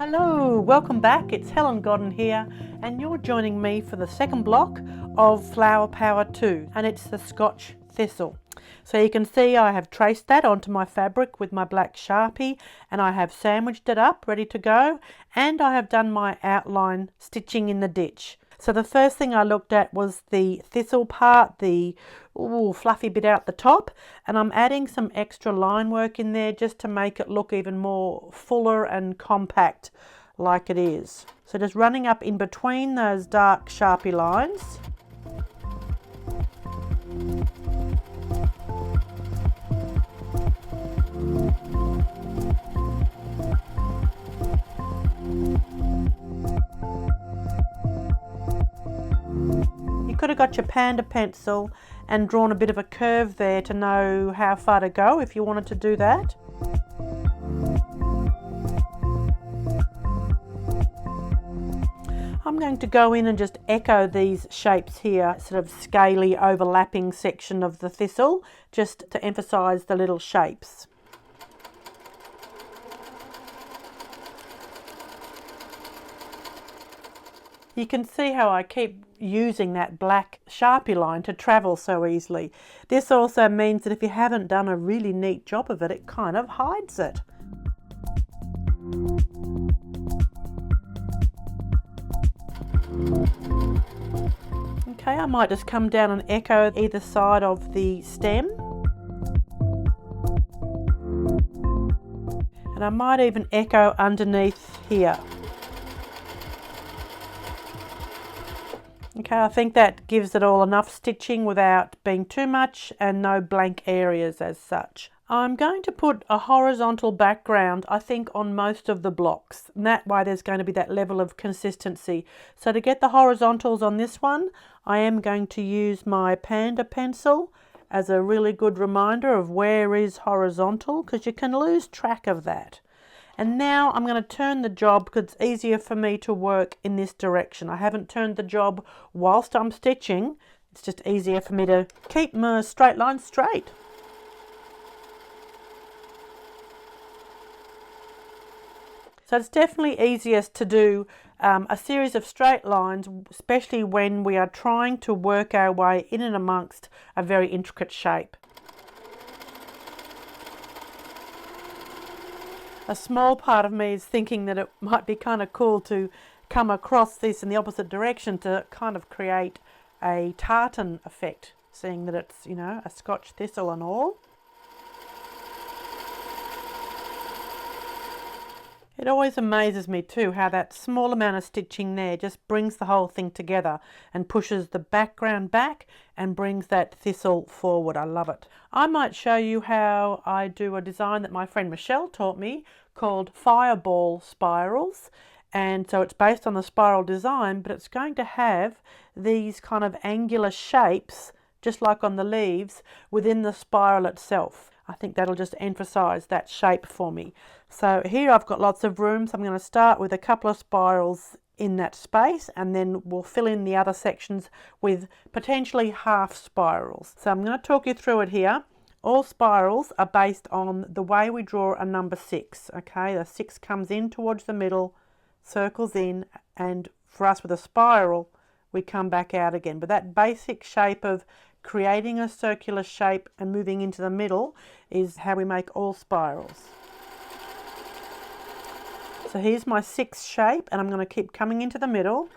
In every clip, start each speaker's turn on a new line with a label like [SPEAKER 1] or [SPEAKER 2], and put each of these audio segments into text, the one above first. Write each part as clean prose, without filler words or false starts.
[SPEAKER 1] Hello, welcome back. It's Helen Godden here, and you're joining me for the second block of Flower Power 2, and it's the Scotch Thistle. So you can see I have traced that onto my fabric with my black Sharpie, and I have sandwiched it up ready to go, and I have done my outline stitching in the ditch. So the first thing I looked at was the thistle part, the fluffy bit out the top, and I'm adding some extra line work in there just to make it look even more fuller and compact like it is. So just running up in between those dark Sharpie lines. You could have got your panda pencil and drawn a bit of a curve there to know how far to go if you wanted to do that. I'm going to go in and just echo these shapes here, sort of scaly overlapping section of the thistle, just to emphasize the little shapes. You can see how I keep using that black Sharpie line to travel so easily. This also means that if you haven't done a really neat job of it, it kind of hides it. Okay, I might just come down and echo either side of the stem. And I might even echo underneath here. Okay, I think that gives it all enough stitching without being too much and no blank areas as such. I'm going to put a horizontal background, I think, on most of the blocks. And that way there's going to be that level of consistency. So to get the horizontals on this one, I am going to use my panda pencil as a really good reminder of where is horizontal, because you can lose track of that. And now I'm going to turn the job because it's easier for me to work in this direction. I haven't turned the job whilst I'm stitching. It's just easier for me to keep my straight line straight. So it's definitely easiest to do a series of straight lines, especially when we are trying to work our way in and amongst a very intricate shape. A small part of me is thinking that it might be kind of cool to come across this in the opposite direction to kind of create a tartan effect, seeing that it's, you know, a Scotch thistle and all. It always amazes me too how that small amount of stitching there just brings the whole thing together and pushes the background back and brings that thistle forward. I love it. I might show you how I do a design that my friend Michelle taught me called Fireball Spirals. And so it's based on the spiral design, but it's going to have these kind of angular shapes, just like on the leaves, within the spiral itself. I think that'll just emphasize that shape for me. So here I've got lots of room, so I'm going to start with a couple of spirals in that space, and then we'll fill in the other sections with potentially half spirals. So I'm going to talk you through it here. All spirals are based on the way we draw a number 6. Okay, the 6 comes in towards the middle, circles in, and for us with a spiral we come back out again. But that basic shape of creating a circular shape and moving into the middle is how we make all spirals. So here's my 6 shape, and I'm going to keep coming into the middle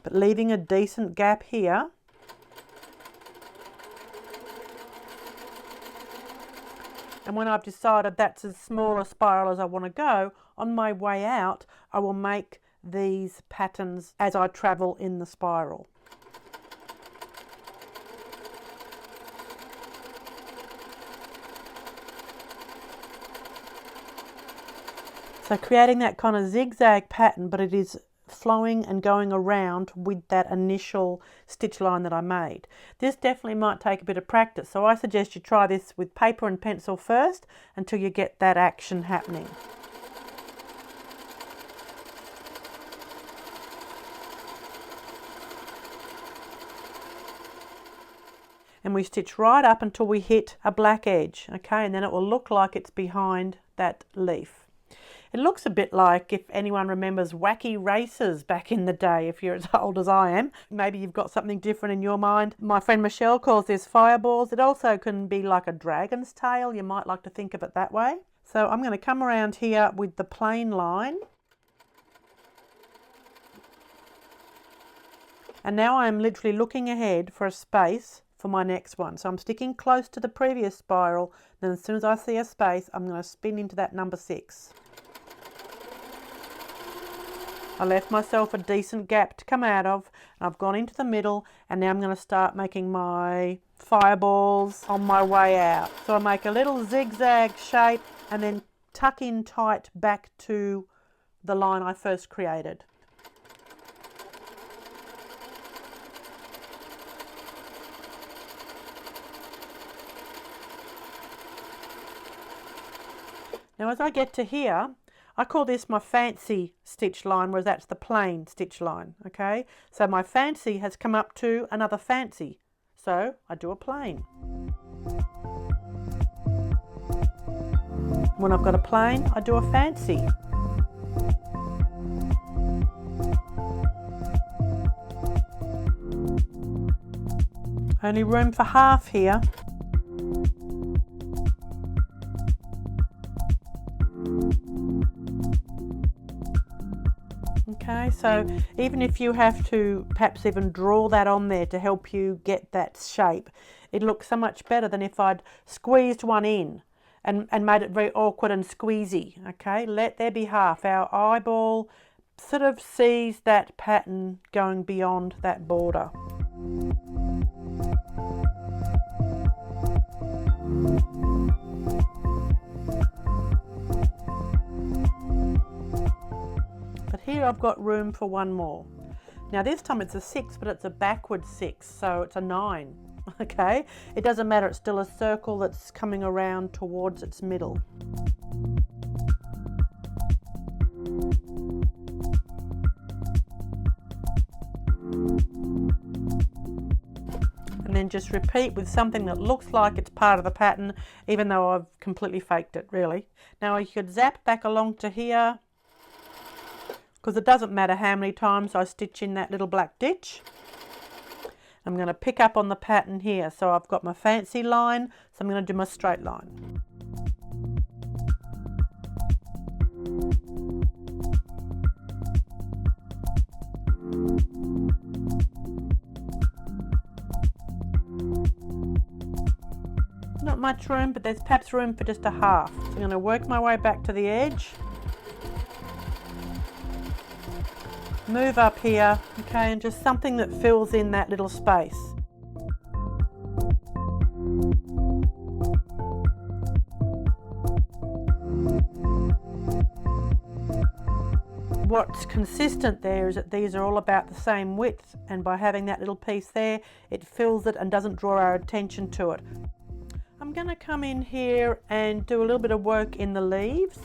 [SPEAKER 1] but leaving a decent gap here. And when I've decided that's as small a spiral as I want to go, on my way out I will make these patterns as I travel in the spiral. So creating that kind of zigzag pattern, but it is flowing and going around with that initial stitch line that I made. This definitely might take a bit of practice, so I suggest you try this with paper and pencil first until you get that action happening. And we stitch right up until we hit a black edge, okay, and then it will look like it's behind that leaf. It looks a bit like, if anyone remembers, Wacky Races back in the day, if you're as old as I am. Maybe you've got something different in your mind. My friend Michelle calls this fireballs. It also can be like a dragon's tail. You might like to think of it that way. So I'm going to come around here with the plain line. And now I'm literally looking ahead for a space for my next one. So I'm sticking close to the previous spiral, then as soon as I see a space, I'm going to spin into that number 6. I left myself a decent gap to come out of, and I've gone into the middle, and now I'm going to start making my fireballs on my way out. So I make a little zigzag shape and then tuck in tight back to the line I first created. Now as I get to here, I call this my fancy stitch line, whereas that's the plain stitch line, okay? So my fancy has come up to another fancy, so I do a plain. When I've got a plain, I do a fancy. Only room for half here. Okay, so even if you have to perhaps even draw that on there to help you get that shape, it looks so much better than if I'd squeezed one in and made it very awkward and squeezy. Okay, let there be half. Our eyeball sort of sees that pattern going beyond that border. But here I've got room for one more. Now this time it's a 6, but it's a backward 6, so it's a 9. Okay, it doesn't matter, it's still a circle that's coming around towards its middle. And then just repeat with something that looks like it's part of the pattern, even though I've completely faked it, really. Now you could zap back along to here, because it doesn't matter how many times I stitch in that little black ditch. I'm going to pick up on the pattern here. So I've got my fancy line, so I'm going to do my straight line. Not much room, but there's perhaps room for just a half. So I'm going to work my way back to the edge. Move up here, okay, and just something that fills in that little space. What's consistent there is that these are all about the same width, and by having that little piece there, it fills it and doesn't draw our attention to it. I'm going to come in here and do a little bit of work in the leaves.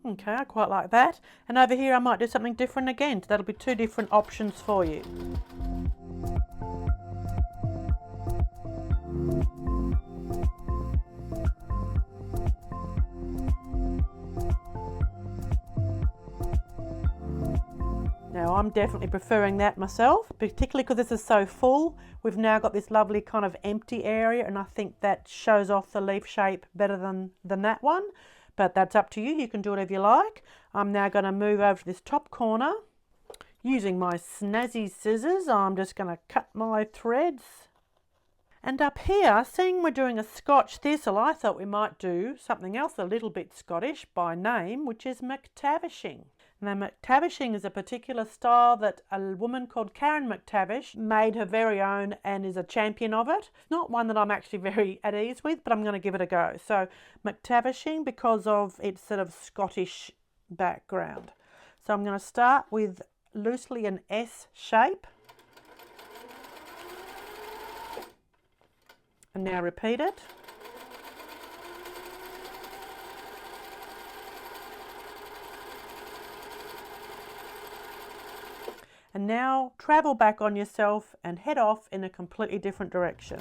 [SPEAKER 1] Okay, I quite like that. And over here I might do something different again. So that'll be 2 different options for you. Now I'm definitely preferring that myself, particularly because this is so full. We've now got this lovely kind of empty area, and I think that shows off the leaf shape better than that one. But that's up to you, you can do whatever you like. I'm now going to move over to this top corner. Using my snazzy scissors, I'm just going to cut my threads. And up here, seeing we're doing a Scotch thistle, I thought we might do something else a little bit Scottish by name, which is McTavishing. Now, McTavishing is a particular style that a woman called Karen McTavish made her very own and is a champion of it. It's not one that I'm actually very at ease with, but I'm going to give it a go. So McTavishing, because of its sort of Scottish background. So I'm going to start with loosely an S shape. And now repeat it. And now travel back on yourself and head off in a completely different direction.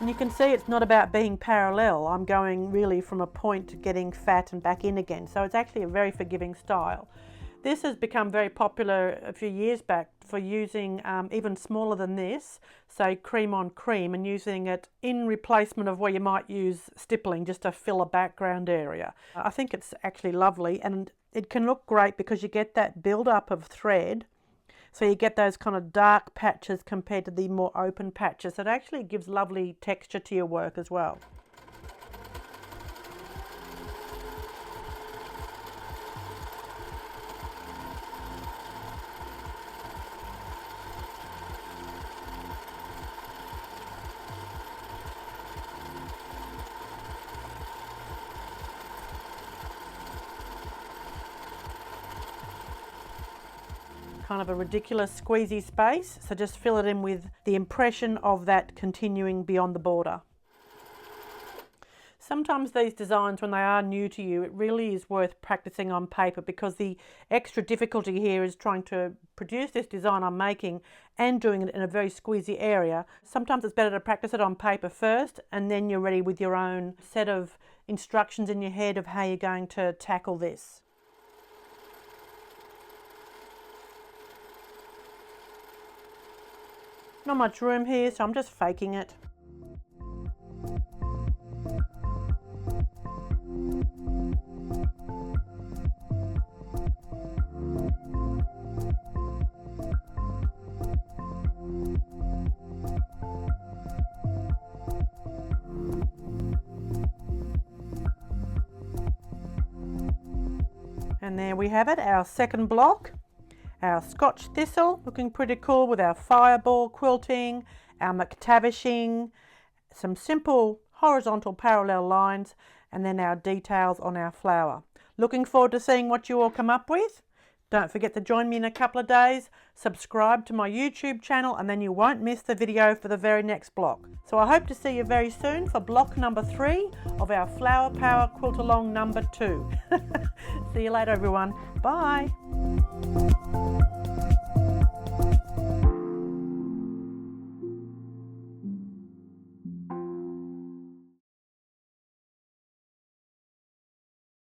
[SPEAKER 1] And you can see it's not about being parallel. I'm going really from a point to getting fat and back in again. So it's actually a very forgiving style. This has become very popular a few years back for using even smaller than this, so cream on cream, and using it in replacement of where you might use stippling just to fill a background area. I think it's actually lovely, and it can look great because you get that build up of thread. So you get those kind of dark patches compared to the more open patches. It actually gives lovely texture to your work as well. Kind of a ridiculous squeezy space, so just fill it in with the impression of that continuing beyond the border. Sometimes these designs, when they are new to you, it really is worth practicing on paper, because the extra difficulty here is trying to produce this design I'm making and doing it in a very squeezy area. Sometimes it's better to practice it on paper first, and then you're ready with your own set of instructions in your head of how you're going to tackle this. Not much room here, so I'm just faking it. And there we have it, our second block. Our Scotch thistle, looking pretty cool with our fireball quilting, our McTavishing, some simple horizontal parallel lines, and then our details on our flower. Looking forward to seeing what you all come up with. Don't forget to join me in a couple of days. Subscribe to my YouTube channel, and then you won't miss the video for the very next block. So I hope to see you very soon for block number 3 of our Flower Power Quilt-a-long number 2. See you later, everyone. Bye.